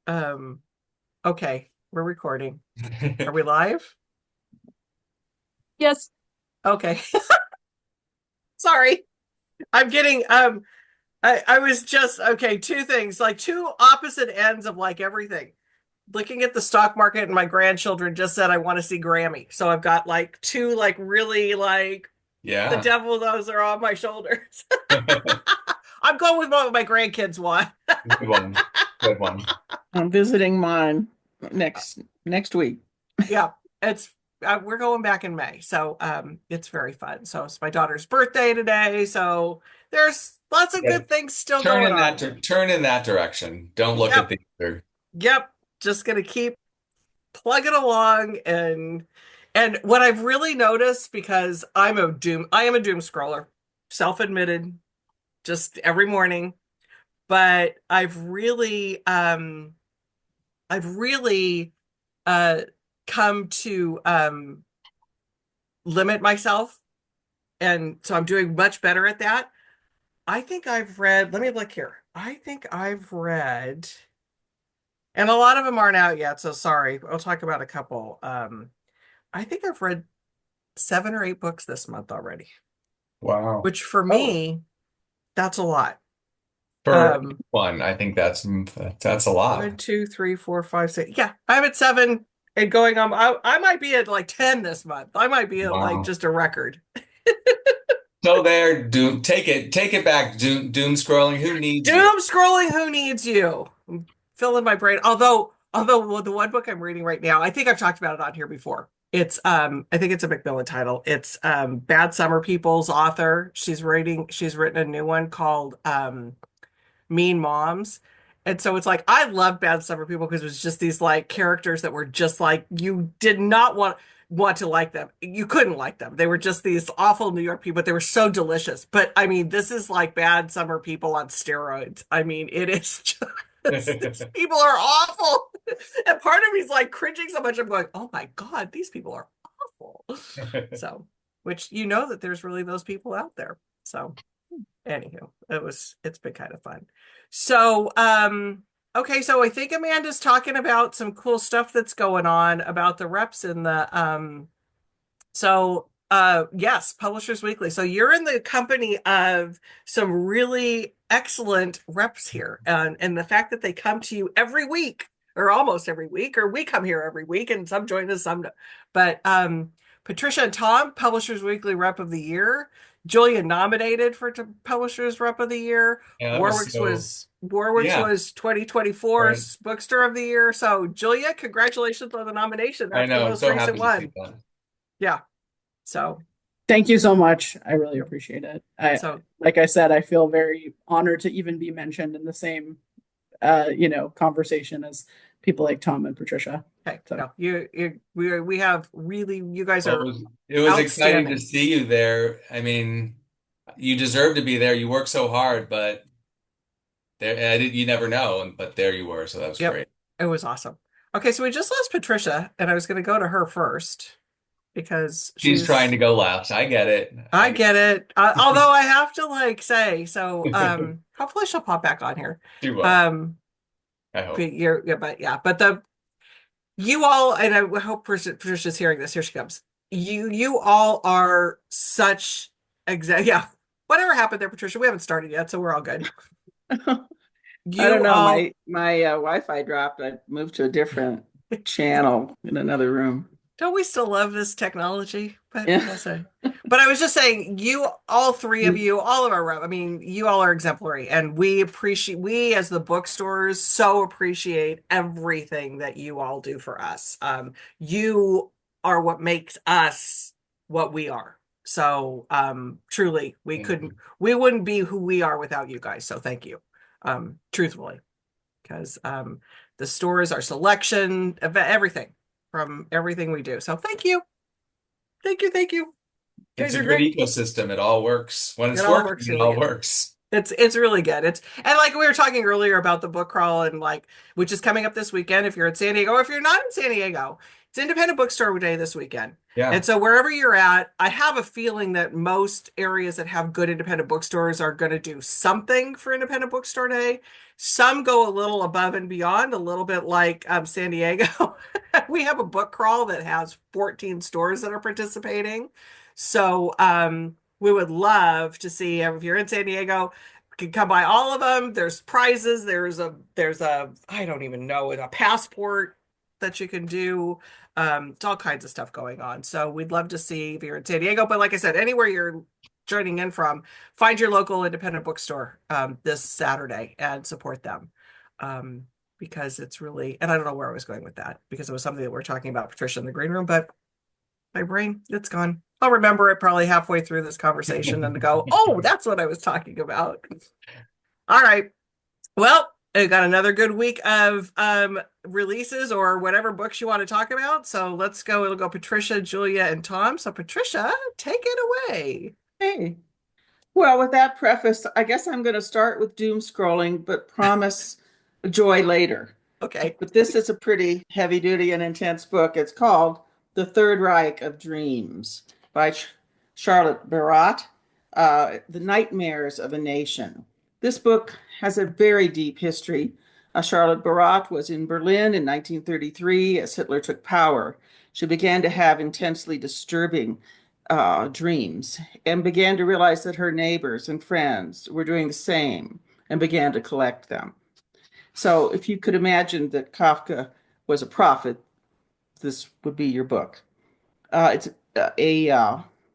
Um, okay, we're recording. Are we live? Yes. Okay. Sorry. I'm getting I was just okay, two things, like two opposite ends of like everything. Looking at the stock market and my grandchildren just said I want to see Grammy. So I've got like two like really like the Yeah. devil those are on my shoulders. I'm going with what my grandkids want. Good one. Good one. I'm visiting mine next week. Yeah, it's we're going back in May, so it's very fun. So it's my daughter's birthday today, so there's lots of Yeah. good things still going on. Turn in that direction. Don't look at Yep, the other. yep. Just gonna keep plugging along and what I've really noticed because I am a doom scroller, self-admitted, just every morning. But I've really uh come to limit myself. And so I'm doing much better at that. I think I've read, let me look here. I think I've read, and a lot of them aren't out yet, so sorry. I'll talk about a couple. I think I've read 7 or 8 books this month already, Wow. which for Oh, me, that's a lot. for Um, one, I think that's a lot. 1, 2, 3, 4, 5, 6. Yeah, I'm at 7 and going on. I might be at like 10 this month. I might be at like Wow. just a record. So there, take it back. Doom scrolling. Who needs you? Doom scrolling, who needs you? I'm filling my brain. Although well, the one book I'm reading right now, I think I've talked about it on here before. It's I think it's a Macmillan title. It's Bad Summer People's author. She's written a new one called Mean Moms. And so it's like I love Bad Summer People because it was just these like characters that were just like you did not want to like them. You couldn't like them. They were just these awful New York people, but they were so delicious. But I mean, this is like Bad Summer People on steroids. I mean, it is just these people are awful. And part of me's like cringing so much. I'm going, oh my God, these people are awful. So, which you know that there's really those people out there. So anywho, it's been kind of fun. So, okay, so I think Amanda's talking about some cool stuff that's going on about the reps in the yes, Publishers Weekly. So you're in the company of some really excellent reps here. And the fact that they come to you every week or almost every week, or we come here every week and some join us, some don't. But Patricia and Tom, Publishers Weekly Rep of the Year. Julia nominated for Publishers Rep of the Year. Yeah, that was so. Warwick's Yeah, was right. 2024's Bookstore of the Year. So Julia, congratulations on the nomination. I That's the know. I'm most so recent happy to see one. that. Yeah. So, Thank you so much. I really appreciate it. so Like I said, I feel very honored to even be mentioned in the same, conversation as people like Tom and Patricia. okay, So no, we have really, you guys Well, are it was exciting to outstanding. see you there. I mean, you deserve to be there. You work so hard, but you never know. But there you were, so that was Yep, great. it was awesome. Okay, so we just lost Patricia, and I was going to go to her first because She's trying to she's. go left. I get it. I get it. Although I have to like say, so hopefully she'll pop back on here. She will. Um, I hope. but but the you all, and I hope Patricia's hearing this. Here she comes. You all are such yeah. Whatever happened there, Patricia? We haven't started yet, so we're all good. I don't You know. all, My Wi-Fi dropped. I moved to a different channel in another room. don't we still love this technology? But Yeah. we'll say. But I was just saying, you all three of you, all of our rep, I mean, you all are exemplary, and we as the bookstores so appreciate everything that you all do for us. You are what makes us what we are. So, truly, Thank you. we wouldn't be who we are without you guys. So thank you. Truthfully, because the stores, our selection of everything from everything we do. So thank you. Thank you. Thank you. You It's guys a are good great. ecosystem. It all works. When It it's all working, works it really all good. works. It's really good. It's and like we were talking earlier about the book crawl and like which is coming up this weekend if you're in San Diego or if you're not in San Diego. It's Independent Bookstore Day this weekend. Yeah. And so wherever you're at, I have a feeling that most areas that have good independent bookstores are going to do something for Independent Bookstore Day. Some go a little above and beyond, a little bit like San Diego. We have a book crawl that has 14 stores that are participating. So we would love to see if you're in San Diego, can come by all of them. There's prizes. There's a I don't even know, a passport that you can do. It's all kinds of stuff going on. So we'd love to see if you're in San Diego. But like I said, anywhere you're joining in from, find your local independent bookstore this Saturday and support them. Because it's really, and I don't know where I was going with that because it was something that we're talking about, Patricia, in the green room, but my brain, it's gone. I'll remember it probably halfway through this conversation and go, oh, that's what I was talking about. All right. Well, I got another good week of releases or whatever books you want to talk about. So let's go. It'll go Patricia, Julia, and Tom. So Patricia, take it away. Hey. Well, with that preface, I guess I'm going to start with doom scrolling, but promise joy later. Okay. But this is a pretty heavy duty and intense book. It's called The Third Reich of Dreams by Charlotte Beradt, The Nightmares of a Nation. This book has a very deep history. Charlotte Beradt was in Berlin in 1933 as Hitler took power. She began to have intensely disturbing dreams and began to realize that her neighbors and friends were doing the same and began to collect them. So if you could imagine that Kafka was a prophet, this would be your book.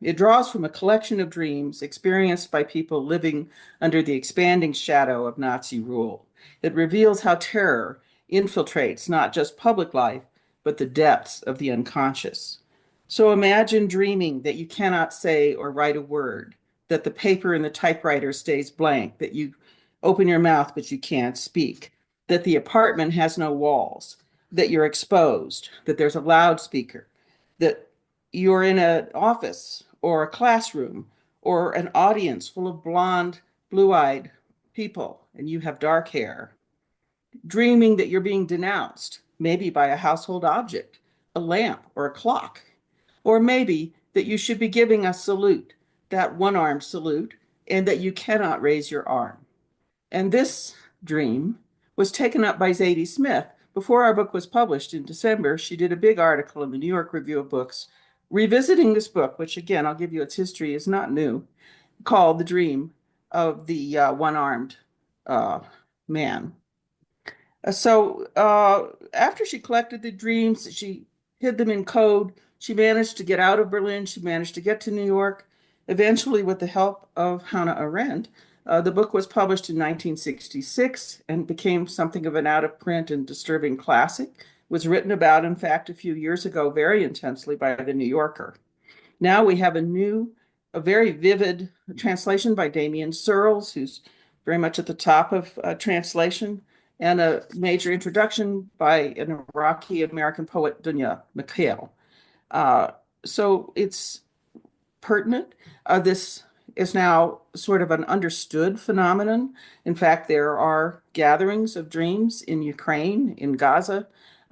It draws from a collection of dreams experienced by people living under the expanding shadow of Nazi rule. It reveals how terror infiltrates not just public life, but the depths of the unconscious. So imagine dreaming that you cannot say or write a word, that the paper in the typewriter stays blank, that you open your mouth but you can't speak, that the apartment has no walls, that you're exposed, that there's a loudspeaker, that you're in an office or a classroom or an audience full of blonde, blue-eyed people, and you have dark hair. Dreaming that you're being denounced, maybe by a household object, a lamp or a clock. Or maybe that you should be giving a salute, that one-armed salute, and that you cannot raise your arm. And this dream was taken up by Zadie Smith. Before our book was published in December, she did a big article in the New York Review of Books, revisiting this book, which again, I'll give you its history, is not new, called The Dream of the One-Armed Man. So after she collected the dreams, she hid them in code. She managed to get out of Berlin. She managed to get to New York. Eventually, with the help of Hannah Arendt, the book was published in 1966 and became something of an out-of-print and disturbing classic. It was written about, in fact, a few years ago very intensely by The New Yorker. Now we have a very vivid translation by Damien Searles, who's very much at the top of translation, and a major introduction by an Iraqi-American poet, Dunya Mikhail. So it's pertinent. This is now sort of an understood phenomenon. In fact, there are gatherings of dreams in Ukraine, in Gaza,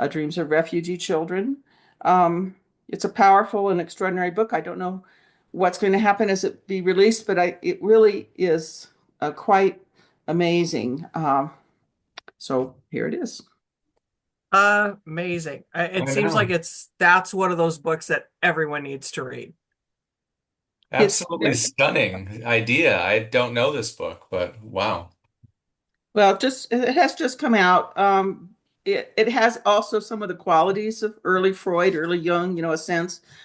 dreams of refugee children. It's a powerful and extraordinary book. I don't know what's going to happen as it be released, but it really is quite amazing. So here it is. Amazing. It seems like that's one of those books that everyone needs to read. Absolutely stunning idea. I don't know this book, but wow. Well, it has just come out. It has also some of the qualities of early Freud, early Jung,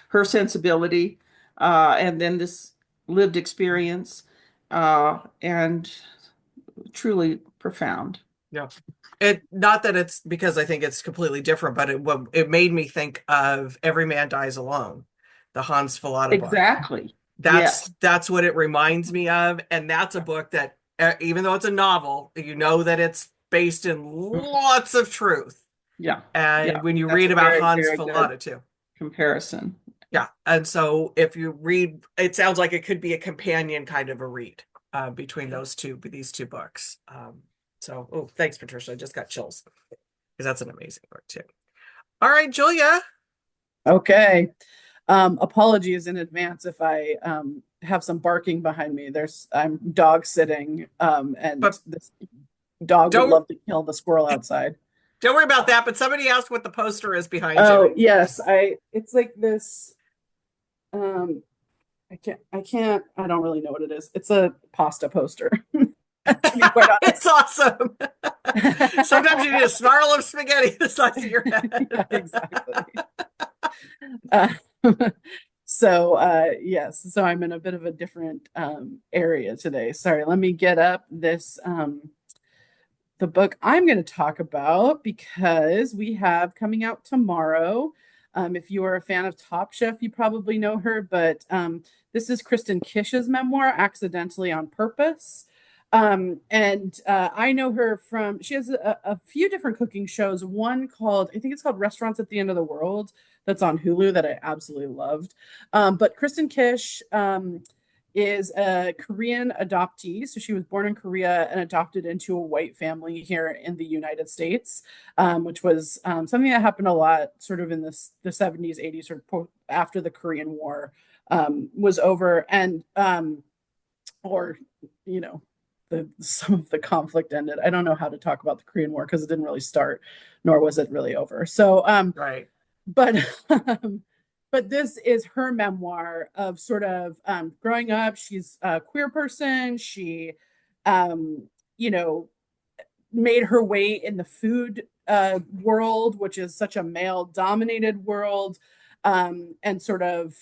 her sensibility, and then this lived experience, and truly profound. Yeah. Not that it's because I think it's completely different, but it made me think of Every Man Dies Alone, the Hans Fallada book. Exactly. That's what it reminds me of, and that's a book that even though it's a novel, that it's based in lots of truth. Yeah. And when you read about Hans Fallada too. Comparison. Yeah. And so if you read, it sounds like it could be a companion kind of a read between these two books. Thanks, Patricia. I just got chills because that's an amazing book too. All right, Julia, Okay. Apologies in advance if I have some barking behind me. I'm dog sitting, and But this dog would don't love to kill the squirrel outside. don't worry about that. But somebody asked what the poster is behind you. Oh, yes, it's like this. Um, I don't really know what it is. It's a pasta poster, to be quite It's honest. awesome. Sometimes you need a snarl of spaghetti the size of your Yeah, head. exactly. Uh, yes, so I'm in a bit of a different area today. Sorry, let me get up this the book I'm going to talk about because we have coming out tomorrow. If you are a fan of Top Chef, you probably know her, but this is Kristen Kish's memoir, Accidentally on Purpose. I know her from, she has a few different cooking shows, one called, I think it's called Restaurants at the End of the World, that's on Hulu that I absolutely loved. But Kristen Kish, is a Korean adoptee. So she was born in Korea and adopted into a white family here in the United States, which was something that happened a lot sort of in the 70s, 80s, or after the Korean War was over. Or, you know, some of the conflict ended. I don't know how to talk about the Korean War because it didn't really start, nor was it really over. Right. But but this is her memoir of sort of growing up. She's a queer person. She, um, you know, made her way in the food world, which is such a male dominated world, and sort of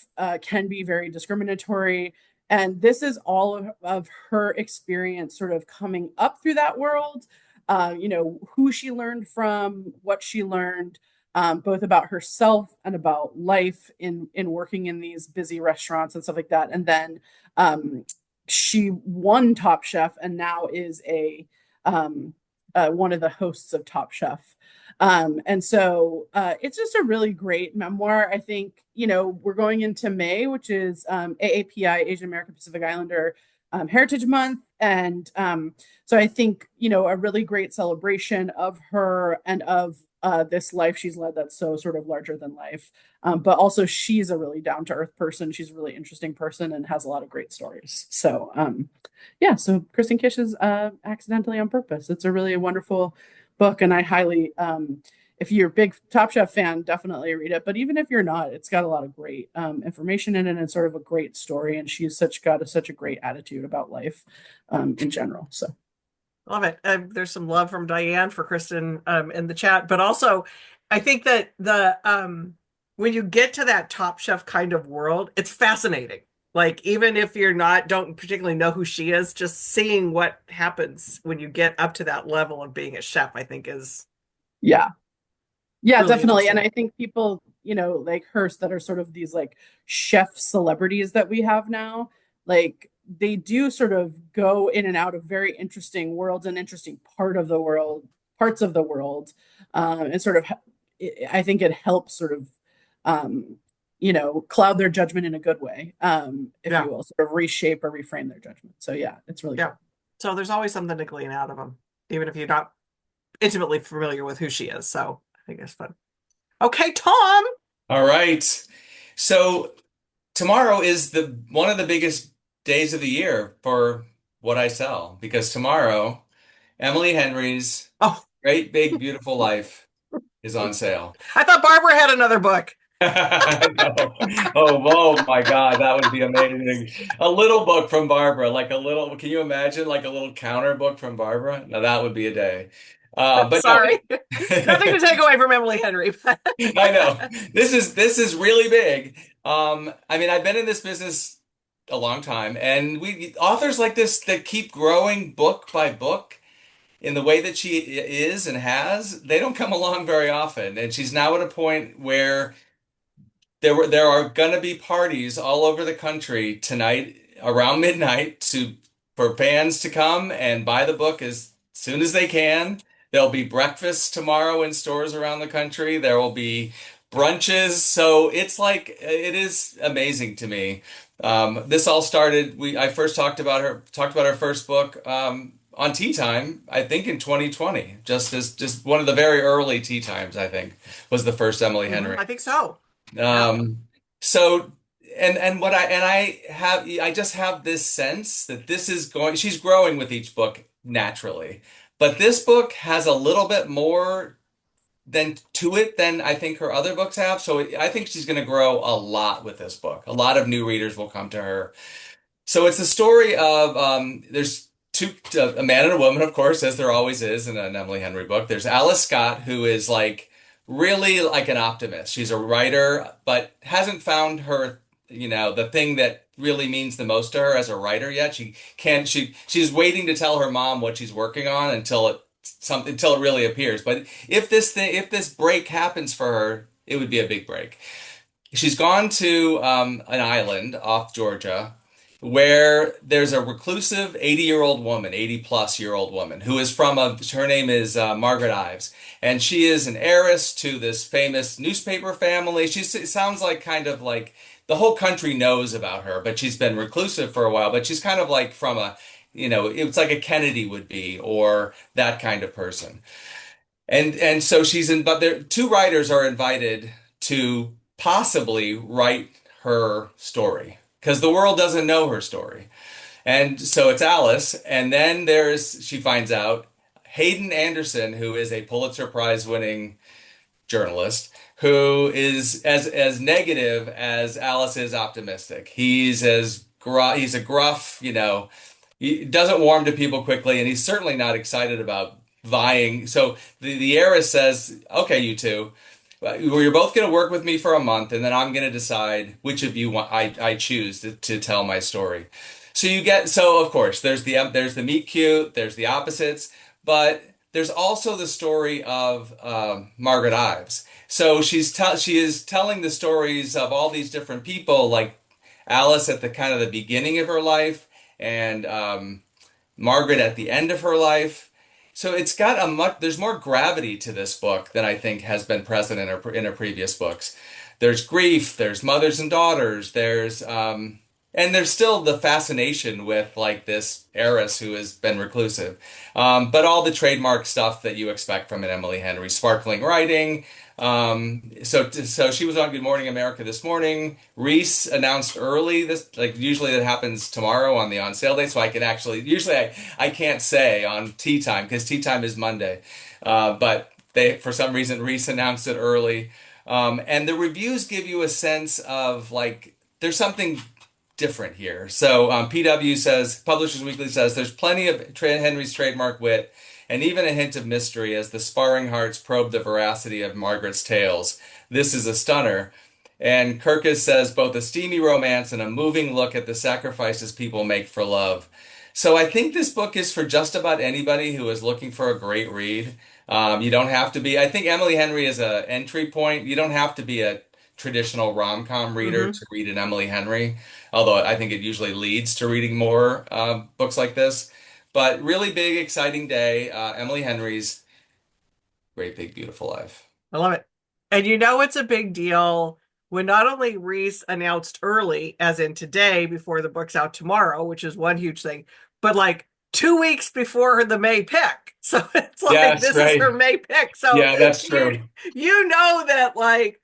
can be very discriminatory. And this is all of her experience sort of coming up through that world, who she learned from, what she learned, both about herself and about life in working in these busy restaurants and stuff like that. And then she won Top Chef and now is a one of the hosts of Top Chef. It's just a really great memoir. I think, we're going into May, which is AAPI, Asian American Pacific Islander Heritage Month. And so I think, a really great celebration of her and of this life she's led that's so sort of larger than life. But also, she's a really down to earth person. She's a really interesting person and has a lot of great stories. So Kristen Kish is Accidentally on Purpose. It's a really wonderful book, and I highly, if you're a big Top Chef fan, definitely read it. But even if you're not, it's got a lot of great information in it, and it's sort of a great story. And she's such a great attitude about life in general. So Love it. There's some love from Diane for Kristen in the chat, but also I think that the when you get to that Top Chef kind of world, it's fascinating. Like even if don't particularly know who she is, just seeing what happens when you get up to that level of being a chef, I think is yeah, yeah, really definitely. And interesting. I think people, like Hearst, that are sort of these like chef celebrities that we have now, like they do sort of go in and out of very interesting worlds and interesting parts of the world. And sort of, I think it helps sort of, cloud their judgment in a good way, if you Yeah, will, sort of reshape or reframe their judgment. So yeah, it's really yeah. cool. So there's always something to glean out of them, even if you're not intimately familiar with who she is. So I think it's fun. Okay, Tom. All right. So tomorrow is the one of the biggest days of the year for what I sell because tomorrow Emily Henry's Oh, Great Big Beautiful Life is on sale. I thought Barbara had another book. I know. Oh, whoa, my God, that would be amazing. A little book from Barbara, like a little, can you imagine like a little counter book from Barbara? Now that would be a day. But no, Sorry. Nothing to take away from Emily Henry. I know. This is really big. I mean, I've been in this business a long time, and we authors like this that keep growing book by book in the way that she is and has, they don't come along very often. And she's now at a point where there are gonna be parties all over the country tonight around midnight to for fans to come and buy the book as soon as they can. There'll be breakfasts tomorrow in stores around the country. There will be brunches. So it's like it is amazing to me. This all started. I first talked about her first book on Tea Time, I think in 2020, just one of the very early Tea Times, I think, was the first Emily Henry. I think so. Yeah. So and what I just have this sense that this is going she's growing with each book naturally. But this book has a little bit more than to it than I think her other books have. So I think she's going to grow a lot with this book. A lot of new readers will come to her. So it's the story of there's a man and a woman, of course, as there always is in an Emily Henry book. There's Alice Scott, who is like really like an optimist. She's a writer, but hasn't found her, the thing that really means the most to her as a writer yet. She's waiting to tell her mom what she's working on until it really appears. But if this break happens for her, it would be a big break. She's gone to an island off Georgia where there's a reclusive 80-year-old woman, 80-plus-year-old woman, who is her name is Margaret Ives, and she is an heiress to this famous newspaper family. It sounds like kind of like the whole country knows about her, but she's been reclusive for a while, but she's kind of like from it's like a Kennedy would be, or that kind of person. And so but there two writers are invited to possibly write her story because the world doesn't know her story. And so it's Alice, and then she finds out Hayden Anderson, who is a Pulitzer Prize winning journalist, who is as negative as Alice is optimistic. He's a gruff, he doesn't warm to people quickly, and he's certainly not excited about vying. So the heiress says, "Okay, you two, well, you're both going to work with me for a month, and then I'm going to decide which of you I choose to tell my story." So of course there's the meet cute, there's the opposites, but there's also the story of Margaret Ives. So she is telling the stories of all these different people, like Alice at the kind of the beginning of her life, and Margaret at the end of her life. So it's got there's more gravity to this book than I think has been present in her previous books. There's grief, there's mothers and daughters, and there's still the fascination with like this heiress who has been reclusive. But all the trademark stuff that you expect from an Emily Henry, sparkling writing. So she was on Good Morning America this morning. Reese announced early like usually that happens tomorrow on the on sale day. So I can usually I can't say on tea time because tea time is Monday. But for some reason, Reese announced it early. And the reviews give you a sense of like, there's something different here. So PW says, Publishers Weekly says, there's plenty of Henry's trademark wit and even a hint of mystery as the sparring hearts probe the veracity of Margaret's tales. This is a stunner. And Kirkus says, both a steamy romance and a moving look at the sacrifices people make for love. So I think this book is for just about anybody who is looking for a great read. You don't have to be, I think Emily Henry is an entry point. You don't have to be a traditional rom-com reader to read an Emily Henry, although I think it usually leads to reading more books like this. But really big, exciting day. Emily Henry's Great Big Beautiful Life. I love it. And it's a big deal when not only Reese announced early, as in today, before the book's out tomorrow, which is one huge thing, but like 2 weeks before the May pick. So it's like Yes, this right. is her May pick. So Yeah, that's true. you know that like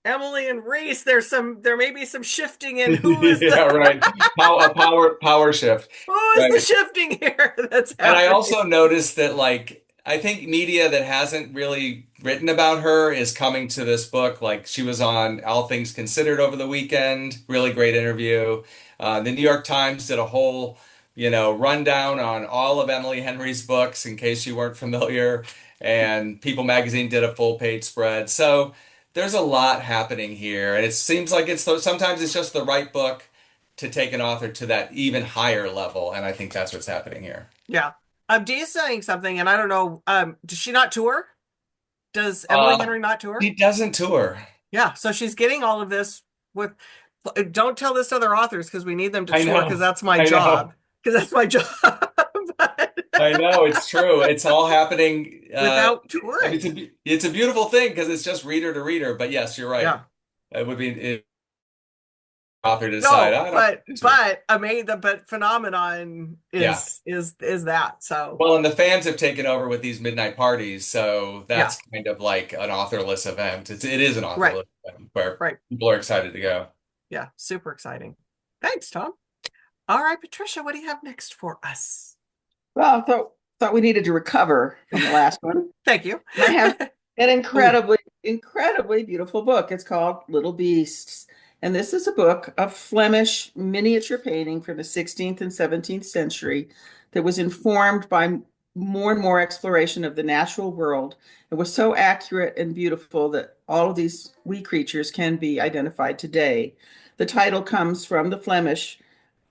Emily and Reese, there may be some shifting in who is Yeah, right. Power shift. who is Right. the shifting here that's And I happening. also noticed that, like, I think media that hasn't really written about her is coming to this book. Like, she was on All Things Considered over the weekend, really great interview. The New York Times did a whole, rundown on all of Emily Henry's books, in case you weren't familiar. And People Magazine did a full page spread. So there's a lot happening here, and it seems like sometimes it's just the right book to take an author to that even higher level, and I think that's what's happening here. Yeah. Dee's saying something, and I don't know. Does she not tour? Does Emily Uh, Henry not tour? she doesn't tour. Yeah, so she's getting all of this with. Don't tell this to other authors because we need them to I tour know. because that's my I job. know. Because that's my job. But I know, it's true. It's all happening. without I mean, touring. it's a beautiful thing because it's just reader to reader. But yes, you're right. Yeah. It would be. author to decide, No, "Oh, I don't but into it." but amazing, but phenomenon Yeah. is that. So Well, and the fans have taken over with these midnight parties, so yeah, that's kind of like an authorless event. It is an right, authorless event where right. people are excited to go. Yeah, super exciting. Thanks, Tom. All right, Patricia, what do you have next for us? Well, thought we needed to recover from the last one. Thank you. And I have an Ooh, incredibly beautiful book. It's called Little Beasts. And this is a book of Flemish miniature painting from the 16th and 17th century that was informed by more and more exploration of the natural world. It was so accurate and beautiful that all of these wee creatures can be identified today. The title comes from the Flemish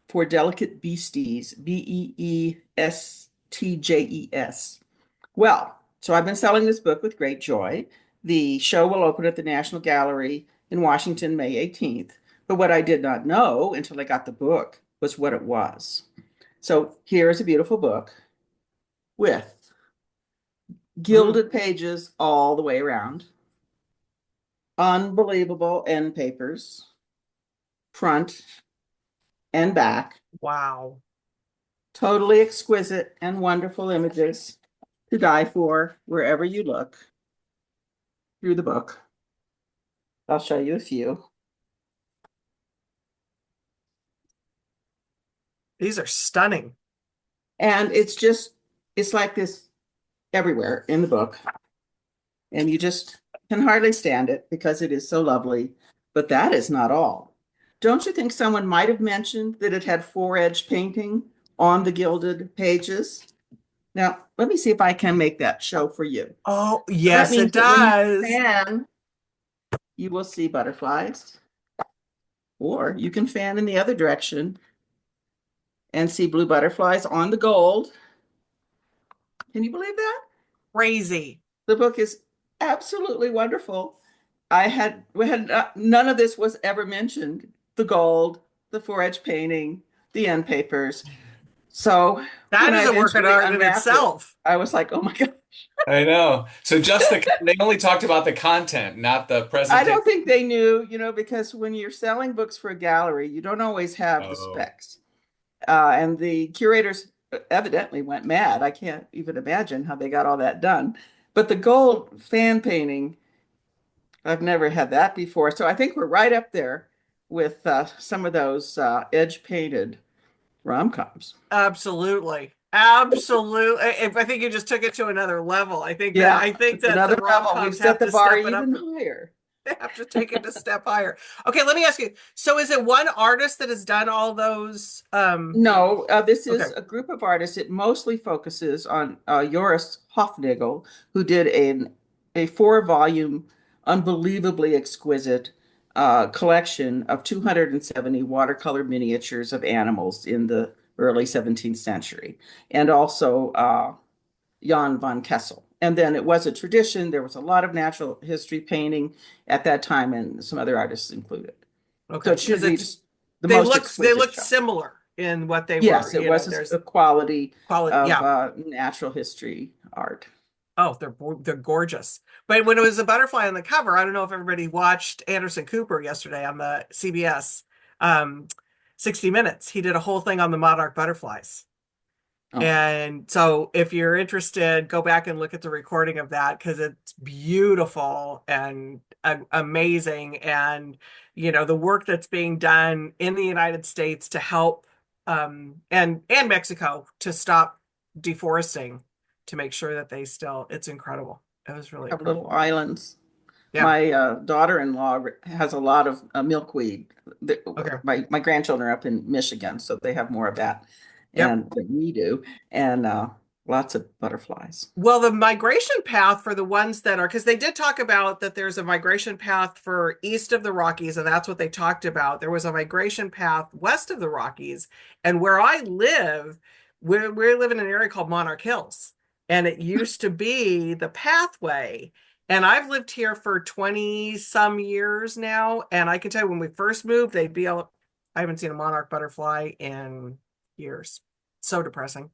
for delicate beasties, Beestjes. Well, so I've been selling this book with great joy. The show will open at the National Gallery in Washington, May 18th. But what I did not know until I got the book was what it was. So here's a beautiful book with mm, gilded pages all the way around, unbelievable end papers, front and back, wow. totally exquisite and wonderful images to die for wherever you look through the book. I'll show you a few. These are stunning. And it's like this everywhere in the book. And you just can hardly stand it because it is so lovely. But that is not all. Don't you think someone might have mentioned that it had four-edge painting on the gilded pages? Now, let me see if I can make that show for you. Oh, So that yes, it means that when you does. fan, you will see butterflies, or you can fan in the other direction and see blue butterflies on the gold. Can you believe that? Crazy. The book is absolutely wonderful. We had none of this was ever mentioned. The gold, the four-edge painting, the end papers. So That when I is a work of eventually art in unwrapped it, itself. I was like, oh my God. I know. So just they only talked about the content, not the I presentation. don't think they knew, because when you're selling books for a gallery, you don't always have the Oh, specs. And the curators evidently went mad. I can't even imagine how they got all that done. But the gold fan painting, I've never had that before. So I think we're right up there with some of those edge painted rom-coms. Absolutely. Absolutely. I think you just took it to another level. Yeah, I think it's that the another level. We've rom-coms set have the to bar step it up. even higher. They have to take it a step higher. Okay, let me ask you. So is it one artist that has done all those? No, this Okay. is a group of artists. It mostly focuses on Joris Hofnagel, who did a four-volume, unbelievably exquisite collection of 270 watercolor miniatures of animals in the early 17th century, and also Jan van Kessel. And then it was a tradition. There was a lot of natural history painting at that time, and some other artists included. So Okay. it should Because be it's just the most they exquisite looked show. similar in what they were, Yes, it was there's a quality quality. of Yeah. natural history art. Oh, they're gorgeous. But when it was a butterfly on the cover, I don't know if everybody watched Anderson Cooper yesterday on the CBS 60 Minutes. He did a whole thing on the monarch butterflies. Oh, And so if you're interested, go back and look at the recording of that because it's beautiful and amazing. And, the work that's being done in the United States to help and Mexico to stop deforesting to make sure that it's incredible. It was really have little incredible. islands. Yeah. My daughter-in-law has a lot of milkweed. Okay. My grandchildren are up in Michigan, so they have more of that, Yep. and than we do, and lots of butterflies. Well, the migration path for the ones that are, because they did talk about that there's a migration path for east of the Rockies, and that's what they talked about. There was a migration path west of the Rockies. And where I live, we live in an area called Monarch Hills, and it used to be the pathway. And I've lived here for 20 some years now. And I can tell you when we first moved, I haven't seen a monarch butterfly in years. So depressing.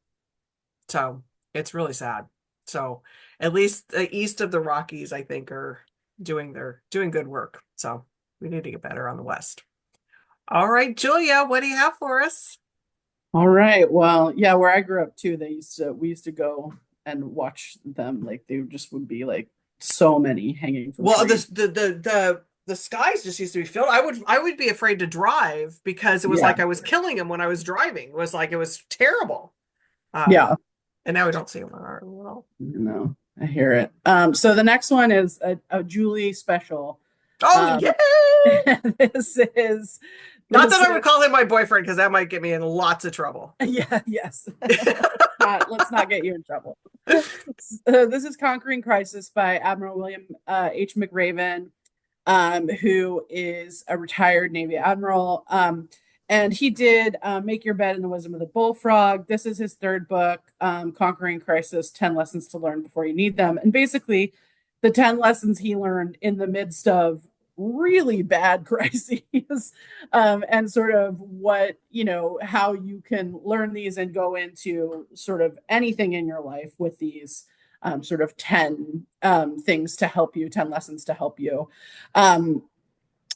So it's really sad. So at least the east of the Rockies, I think, are doing good work. So we need to get better on the west. All right, Julia, what do you have for us? All right. Well, yeah, where I grew up too, we used to go and watch them. Like they just would be like so many hanging from Well, trees. the skies just used to be filled. I would be afraid to drive because it was Yeah. like I was killing him when I was driving. It was like it was terrible. Yeah. And now we don't see him on our well. No, I hear it. So the next one is a Julie special. Oh, Um, yay! this is Not this that I is would call him my boyfriend because that might get me in lots of trouble. yeah, yes. Let's not get you in trouble. This is Conquering Crisis by Admiral William H. McRaven, who is a retired Navy admiral. And he did Make Your Bed in the Wisdom of the Bullfrog. This is his third book, Conquering Crisis 10 Lessons to Learn Before You Need Them. And basically, the 10 lessons he learned in the midst of really bad crises, and sort of what, how you can learn these and go into sort of anything in your life with these sort of 10 things to help you, 10 lessons to help you. Um,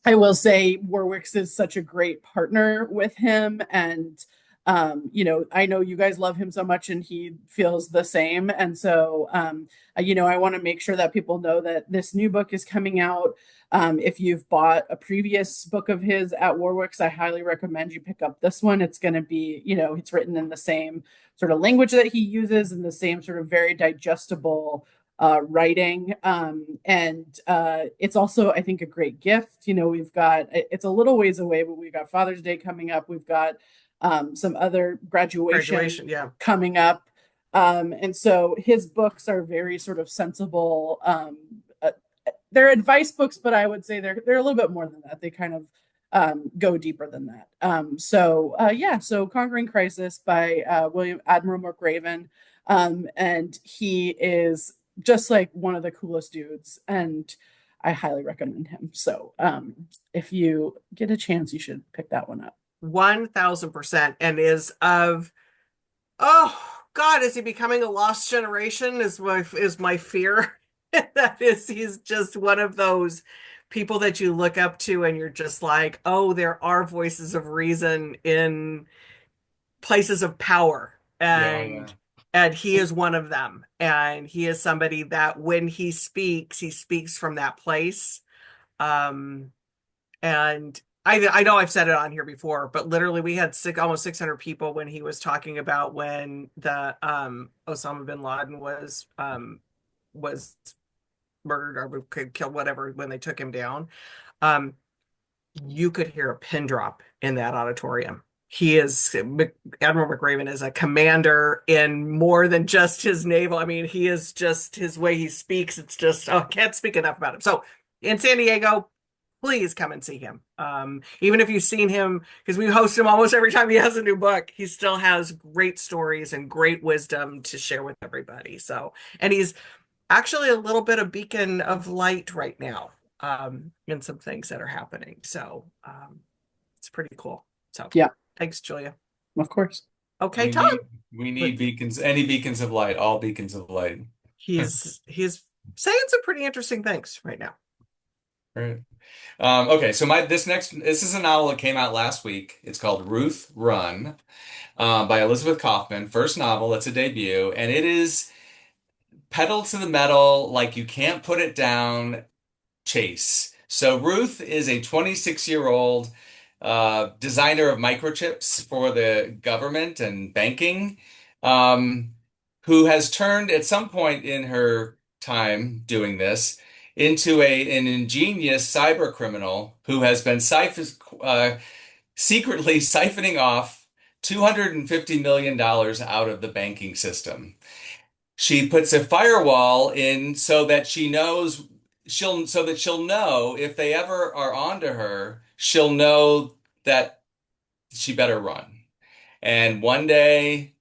I will say Warwick's is such a great partner with him. And, I know you guys love him so much and he feels the same. And so, I want to make sure that people know that this new book is coming out. If you've bought a previous book of his at Warwick's, I highly recommend you pick up this one. It's going to be, it's written in the same sort of language that he uses and the same sort of very digestible writing. And it's also, I think, a great gift. We've got, it's a little ways away, but we've got Father's Day coming up. We've got some other graduation Yeah. coming up. And so his books are very sort of sensible. They're advice books, but I would say they're a little bit more than that. They kind of go deeper than that. So Conquering Crisis by William Admiral McRaven. And he is just like one of the coolest dudes, and I highly recommend him. So if you get a chance, you should pick that one up. 1000%. And oh God, is he becoming a lost generation? Is my fear. That is, he's just one of those people that you look up to and you're just like, oh, there are voices of reason in places of power. Yeah, yeah. And he is one of them. And he is somebody that when he speaks from that place. Um, and I know I've said it on here before, but literally we had almost 600 people when he was talking about when the Osama bin Laden was murdered or could kill whatever when they took him down. Um, you could hear a pin drop in that auditorium. Admiral McRaven is a commander in more than just his naval. I mean, he is just his way he speaks. It's just, I can't speak enough about him. So in San Diego, please come and see him. Even if you've seen him, because we host him almost every time he has a new book, he still has great stories and great wisdom to share with everybody. So, and he's actually a little bit of beacon of light right now, in some things that are happening. So, it's pretty cool. So, Yeah, thanks, Julia. of course. Okay, We Tom. need we need beacons, any beacons of light, all beacons of light. He's saying some pretty interesting things right now. Right. Okay, so this is a novel that came out last week. It's called Ruth Run, by Elizabeth Kaufman. First novel, it's a debut, and it is pedal to the metal, like you can't put it down, chase. So Ruth is a 26-year-old designer of microchips for the government and banking, um, who has turned at some point in her time doing this into an ingenious cyber criminal who has been secretly siphoning off $250 million out of the banking system. She puts a firewall in so that she'll know if they ever are onto her, she'll know that she better run. And one day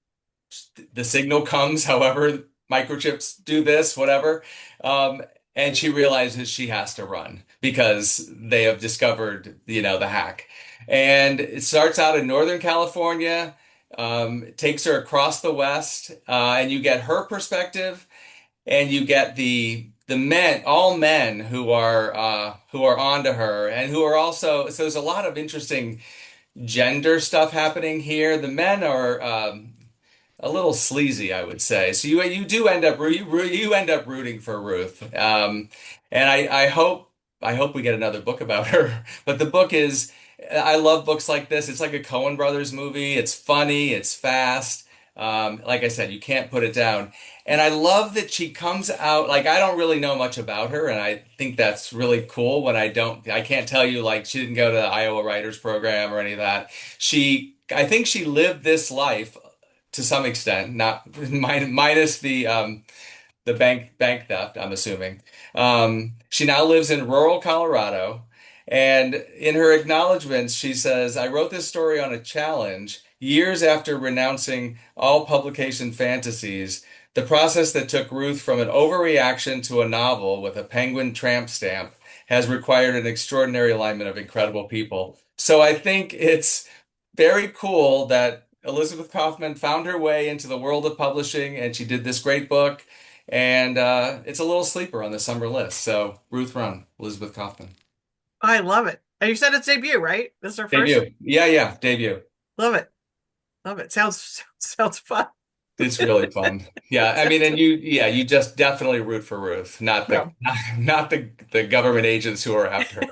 the signal comes, however microchips do this, whatever, um, and she realizes she has to run because they have discovered, the hack. And it starts out in Northern California, it takes her across the West, and you get her perspective, and you get the men, all men who are onto her, and who are also. So there's a lot of interesting gender stuff happening here. The men are a little sleazy, I would say. So you do end up you end up rooting for Ruth. And I hope we get another book about her. But the book is I love books like this. It's like a Coen Brothers movie. It's funny, it's fast. Like I said, you can't put it down. And I love that she comes out like I don't really know much about her, and I think that's really cool when I can't tell you like she didn't go to the Iowa Writers Program or any of that. I think she lived this life to some extent, not minus the bank theft, I'm assuming. She now lives in rural Colorado, and in her acknowledgments, she says, "I wrote this story on a challenge years after renouncing all publication fantasies. The process that took Ruth from an overreaction to a novel with a penguin tramp stamp has required an extraordinary alignment of incredible people." So I think it's very cool that Elizabeth Kaufman found her way into the world of publishing and she did this great book. And it's a little sleeper on the summer list. So Ruth Run, Elizabeth Kaufman. I love it. And you said it's debut, right? This is our first. Debut. Yeah, debut. Love it. Love it. Sounds fun. It's really fun. Yeah, I mean, and you just definitely root for Ruth, not Yeah. not the government agents who are after her.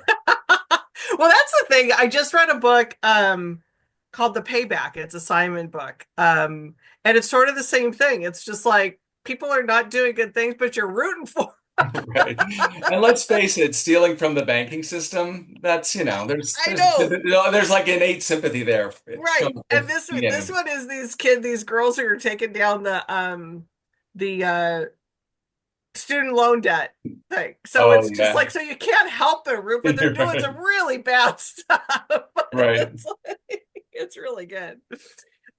Well, that's the thing. I just read a book called The Payback. It's a Simon book. And it's sort of the same thing. It's just like people are not doing good things, but you're rooting for. Right. And let's face it, stealing from the banking system, that's, there's I know. there's like innate sympathy there. Right. From And the this beginning. one is these girls who are taking down the student loan debt thing. So Oh, it's just yeah. like, so you can't help but root, but they're doing some really bad stuff. Right. It's really good.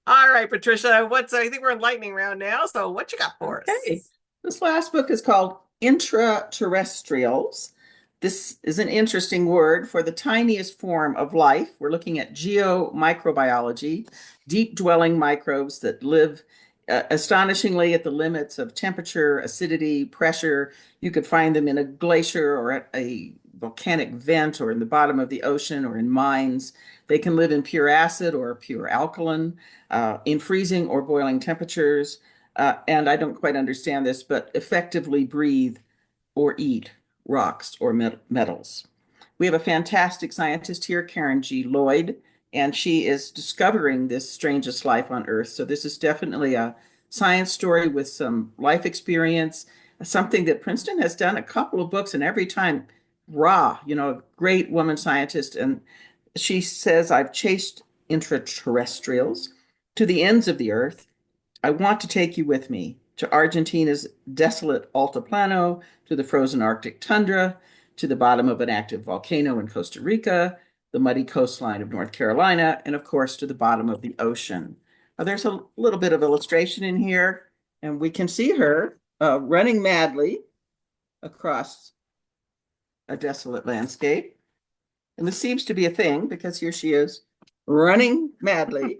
All right, Patricia, I think we're in lightning round now. So what you got for us? Okay. This last book is called Intraterrestrials. This is an interesting word for the tiniest form of life. We're looking at geomicrobiology, deep dwelling microbes that live astonishingly at the limits of temperature, acidity, pressure. You could find them in a glacier or at a volcanic vent or in the bottom of the ocean or in mines. They can live in pure acid or pure alkaline, in freezing or boiling temperatures. And I don't quite understand this, but effectively breathe or eat rocks or metals. We have a fantastic scientist here, Karen G. Lloyd, and she is discovering this strangest life on Earth. So this is definitely a science story with some life experience, something that Princeton has done a couple of books, and every time, great woman scientist. And she says, I've chased intraterrestrials to the ends of the Earth. I want to take you with me to Argentina's desolate Altiplano, to the frozen Arctic tundra, to the bottom of an active volcano in Costa Rica, the muddy coastline of North Carolina, and of course to the bottom of the ocean. Now, there's a little bit of illustration in here, and we can see her running madly across a desolate landscape. And this seems to be a thing because here she is running madly.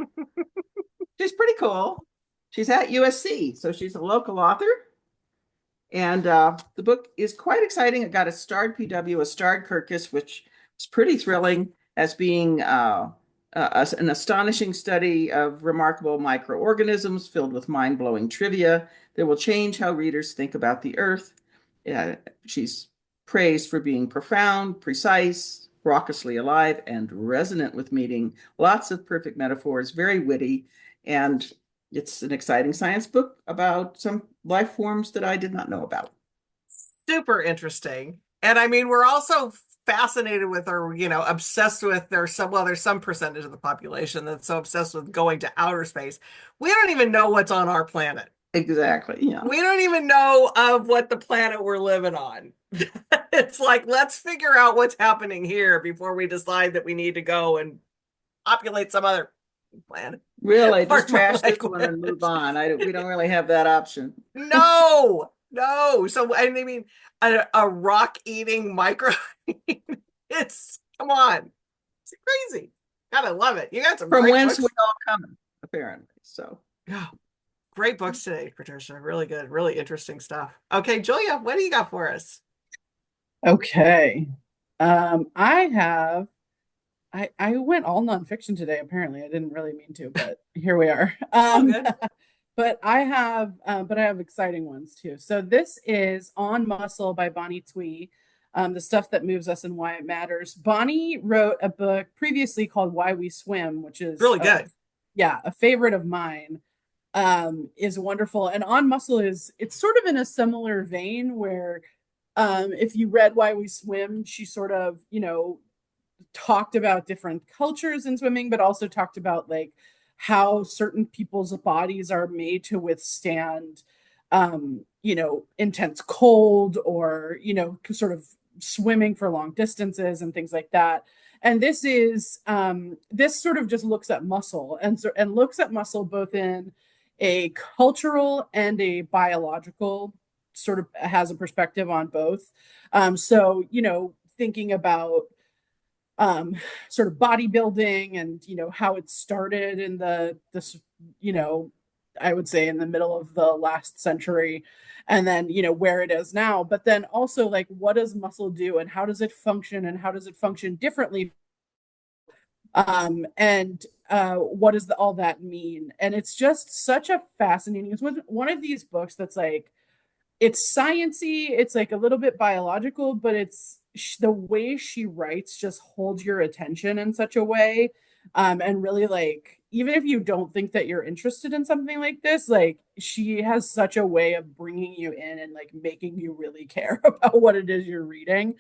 She's pretty cool. She's at USC, so she's a local author. And the book is quite exciting. It got a starred PW, a starred Kirkus, which is pretty thrilling as being an astonishing study of remarkable microorganisms filled with mind-blowing trivia that will change how readers think about the Earth. She's praised for being profound, precise, raucously alive, and resonant with meaning. Lots of perfect metaphors, very witty, and it's an exciting science book about some life forms that I did not know about. Super interesting. And I mean, we're also fascinated with or, obsessed with, there's some percentage of the population that's so obsessed with going to outer space. We don't even know what's on our planet. Exactly. Yeah. We don't even know of what the planet we're living on. It's like, let's figure out what's happening here before we decide that we need to go and populate some other planet. Really, just trash this one and move on. We don't really have that option. No. So, I mean, a rock-eating micro. Come on. It's crazy. Gotta love it. You got some From great whence books. we all come, apparently. So, Yeah. Great books today, Patricia. Really good. Really interesting stuff. Okay, Julia, what do you got for us? Okay. I have I went all nonfiction today, apparently. I didn't really mean to, but here we are. Oh, good. But I have exciting ones too. So this is On Muscle by Bonnie Twee, the stuff that moves us and why it matters. Bonnie wrote a book previously called Why We Swim, which is Really good. yeah, a favorite of mine. Is wonderful. And On Muscle is it's sort of in a similar vein where if you read Why We Swim, she sort of, talked about different cultures in swimming, but also talked about like how certain people's bodies are made to withstand intense cold or, sort of swimming for long distances and things like that. And this sort of just looks at muscle and looks at muscle both in a cultural and a biological, sort of has a perspective on both. So, thinking about sort of bodybuilding and, how it started in this, I would say in the middle of the last century, and then, where it is now. But then also like, what does muscle do and how does it function and how does it function differently? And what does all that mean? And it's just such a fascinating, it's one of these books that's like, it's sciencey, it's like a little bit biological, but it's the way she writes just holds your attention in such a way. And really like, even if you don't think that you're interested in something like this, like she has such a way of bringing you in and like making you really care about what it is you're reading.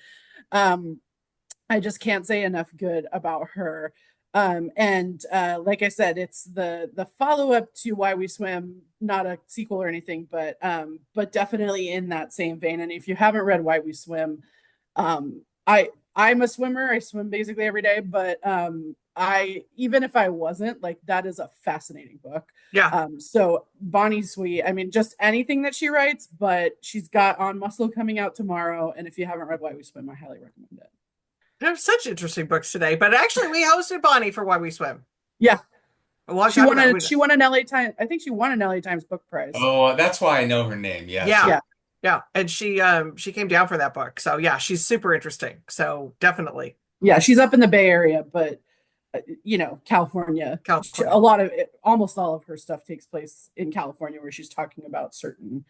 I just can't say enough good about her. And like I said, it's the follow-up to Why We Swim, not a sequel or anything, but definitely in that same vein. And if you haven't read Why We Swim, I'm a swimmer. I swim basically every day, but I even if I wasn't, like that is a fascinating book. Yeah. So Bonnie Sweet, I mean, just anything that she writes, but she's got On Muscle coming out tomorrow. And if you haven't read Why We Swim, I highly recommend it. There's such interesting books today, but actually we hosted Bonnie for Why We Swim Yeah. a long She time won ago. she won an LA Times. I think she won an LA Times book prize. Oh, that's why I know her name. Yes. Yeah. Yeah. Yeah. And she came down for that book. So yeah, she's super interesting. So definitely. Yeah, she's up in the Bay Area, but California. California. A lot of it, almost all of her stuff takes place in California, where she's talking about certain.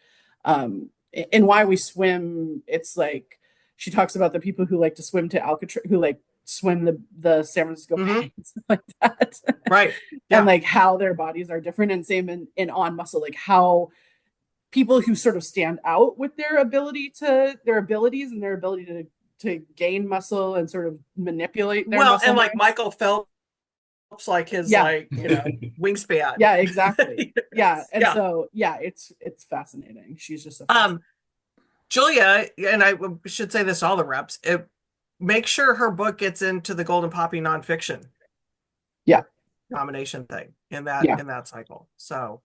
In Why We Swim, it's like she talks about the people who like to swim to Alcatraz, who like swim the San Francisco Bay and stuff like that. Right. Yeah. And like how their bodies are different, and same in On Muscle, like how people who sort of stand out with their abilities and their ability to gain muscle and sort of manipulate their muscle and like mass. Michael Phelps, like his wingspan. Yeah, exactly. Yeah. And Yeah. so it's fascinating. She's just Julia, and I should say this to all the reps, make sure her book gets into the Golden Poppy nonfiction nomination thing in that cycle. So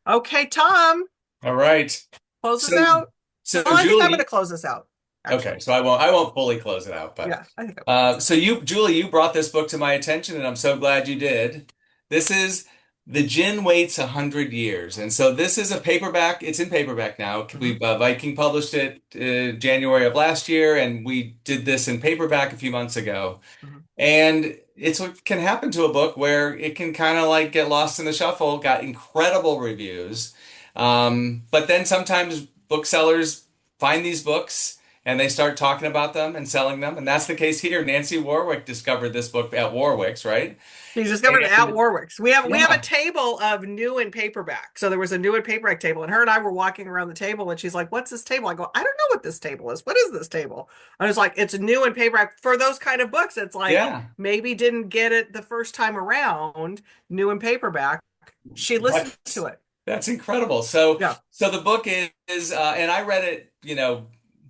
okay, Tom, All right. close us out. So I think I'm Julie, going to close us out. Actually. okay, so I won't fully close it out, but Yeah, I think I will. so Julie, you brought this book to my attention, and I'm so glad you did. This is The Gin Waits 100 Years, and so this is a paperback. It's in paperback now. We Viking published it January of last year, and we did this in paperback a few months ago. Mhm. And it's what can happen to a book where it can kind of like get lost in the shuffle. Got incredible reviews, but then sometimes booksellers find these books and they start talking about them and selling them. And that's the case here. Nancy Warwick discovered this book at Warwick's, right? She discovered it at Warwick's. We have a Yeah. table of new and paperback. So there was a new and paperback table, and her and I were walking around the table, and she's like, "What's this table?" I go, "I don't know what this table is. What is this table?" I was like, "It's new and paperback for those kind of books." It's like Yeah. maybe didn't get it the first time around, new and paperback. She listened to it. That's incredible. So, Yeah. so the book is and I read it,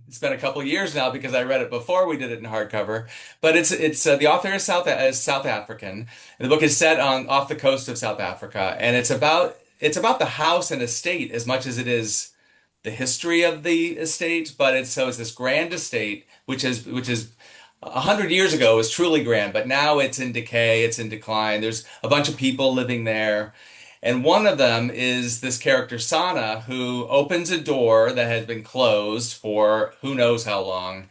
it's been a couple of years now because I read it before we did it in hardcover. But it's the author is South African, and the book is set off the coast of South Africa, and it's about the house and estate as much as it is the history of the estate. But it's this grand estate, which is 100 years ago was truly grand, but now it's in decay, it's in decline. There's a bunch of people living there. And one of them is this character, Sana, who opens a door that has been closed for who knows how long.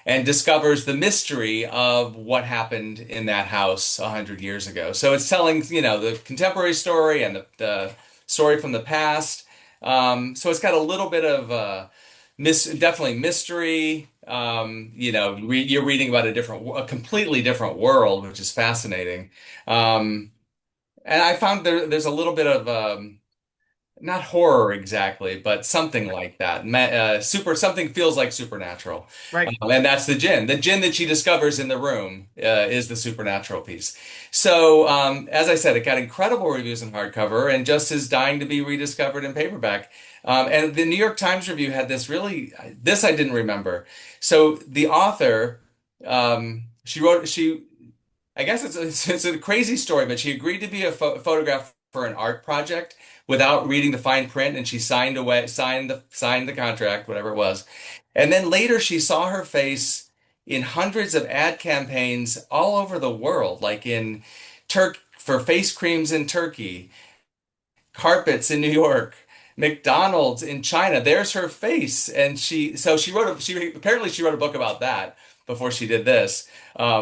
and discovers the mystery of what happened in that house 100 years ago. So it's telling, the contemporary story and the story from the past. So it's got a little bit of definitely mystery. You're reading about a completely different world, which is fascinating. And I found there's a little bit of not horror exactly, but something like that. Something feels like supernatural. Right. And that's the jinn. The jinn that she discovers in the room is the supernatural piece. So, as I said, it got incredible reviews in hardcover and just is dying to be rediscovered in paperback. And the New York Times review had this I didn't remember. So the author, I guess it's a crazy story, but she agreed to be a photographer for an art project without reading the fine print, and she signed the contract, whatever it was. And then later she saw her face in hundreds of ad campaigns all over the world, like in Turk for face creams in Turkey, carpets in New York, McDonald's in China. There's her face, and she apparently she wrote a book about that before she did this,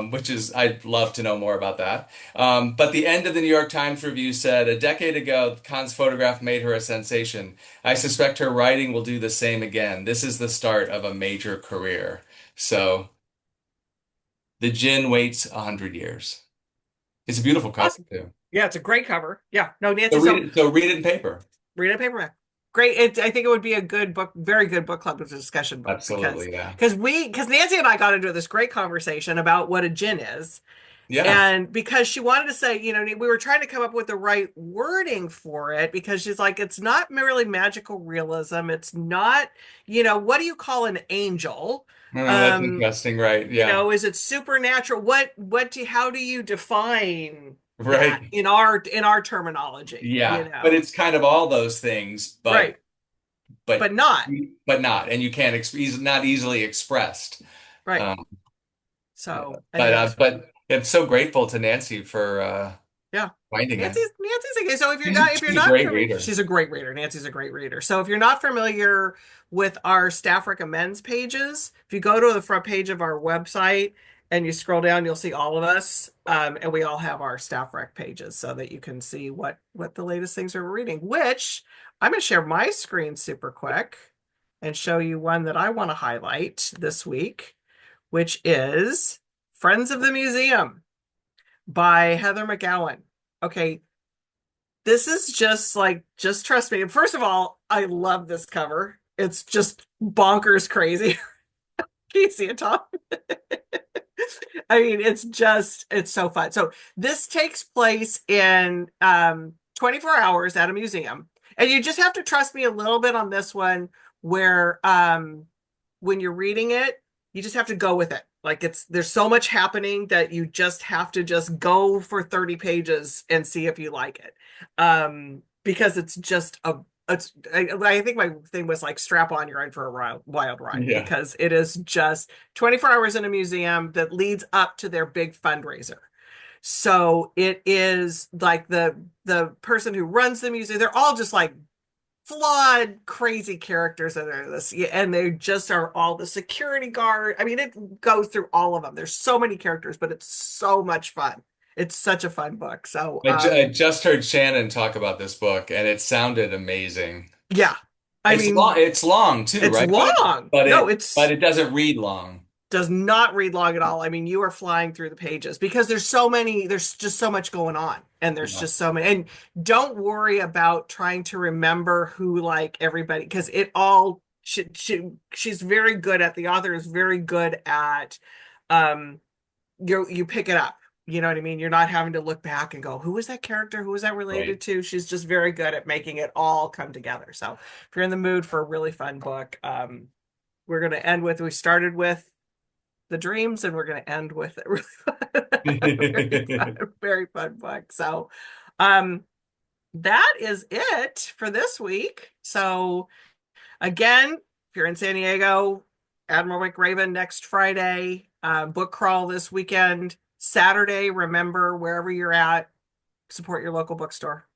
which is I'd love to know more about that. But the end of the New York Times review said, a decade ago, Kahn's photograph made her a sensation. I suspect her writing will do the same again. This is the start of a major career. So the Jinn waits 100 years. It's a beautiful cover Awesome. too. Yeah, it's a great cover. Yeah. No, Nancy, So read it in paper. read a paperback. Great. I think it would be a good book, very good book club discussion book. Absolutely, yeah. Because Nancy and I got into this great conversation about what a jinn is. Yeah. And because she wanted to say, we were trying to come up with the right wording for it, because she's like, it's not merely magical realism. It's not, what do you call an angel? That's interesting, right? Yeah. Is it supernatural? How do you define Right. that in our terminology? Yeah. But it's kind of all those things, right. But not. And you can't he's not easily expressed. Right. So, but I'm so grateful to Nancy for finding it. Nancy's okay. So if you're not great reader. She's a great reader. Nancy's a great reader. So if you're not familiar with our staff recommends pages, if you go to the front page of our website and you scroll down, you'll see all of us, and we all have our staff rec pages so that you can see what the latest things we're reading. Which I'm going to share my screen super quick and show you one that I want to highlight this week, which is Friends of the Museum by Heather McGowan. Okay, this is just trust me. First of all, I love this cover. It's just bonkers crazy. Can you see it, Tom? I mean, it's so fun. So this takes place in 24 hours at a museum. And you just have to trust me a little bit on this one, where when you're reading it, you just have to go with it. Like there's so much happening that you just have to just go for 30 pages and see if you like it. Because it's just I think my thing was like, strap on, you're in for a wild ride, because it is just 24 hours in a museum that leads up to their big fundraiser. So it is like the person who runs the museum, they're all just like flawed, crazy characters that are this, and they just are all the security guard. I mean, it goes through all of them. There's so many characters, but it's so much fun. It's such a fun book. So I just heard Shannon talk about this book, and it sounded amazing. Yeah, it's long too, it's right? Long, but it doesn't read long. Does not read long at all. I mean, you are flying through the pages because there's just so much going on, and there's just so many. And don't worry about trying to remember who, like, everybody, because it all she's very good at, the author is very good at you pick it up. You know what I mean? You're not having to look back and go, who was that character? Who was that related to? She's just very good at making it all come together. So if you're in the mood for a really fun book, we're going to end with, we started with the dreams, and we're going to end with a really fun, very fun book. So that is it for this week. So again, if you're in San Diego, Admiral McRaven next Friday, book crawl this weekend. Saturday, remember, wherever you're at, support your local bookstore.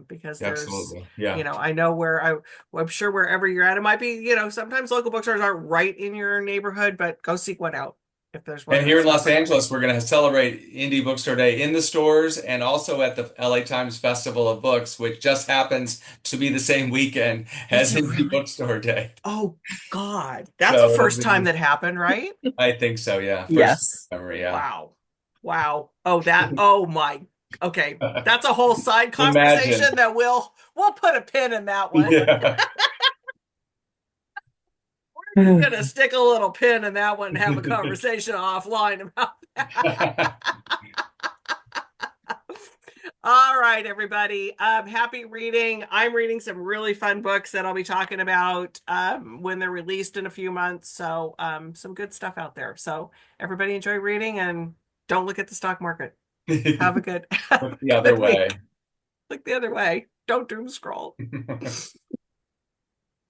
because there's, Absolutely. Yeah. I know well, I'm sure wherever you're at, it might be, sometimes local bookstores aren't right in your neighborhood, but go seek one out if there's one And here that's in Los not. Angeles, we're going to celebrate Indie Bookstore Day in the stores and also at the LA Times Festival of Books, which just happens to be the same weekend as Is it Indie really? Bookstore Day. Oh God, that's the So it'll first time be, that happened, right? I think so, yeah. First Yes. memory, yeah. Wow. Wow. Oh my. Okay. That's a whole side Imagine. conversation that we'll put a pin in that one. Yeah. We're gonna stick a little pin in that one and have a conversation offline about that. All right, everybody. Happy reading. I'm reading some really fun books that I'll be talking about when they're released in a few months. So some good stuff out there. So everybody enjoy reading and don't look at the stock market. Have a good, The other good way. week. Look the other way. Don't doom scroll.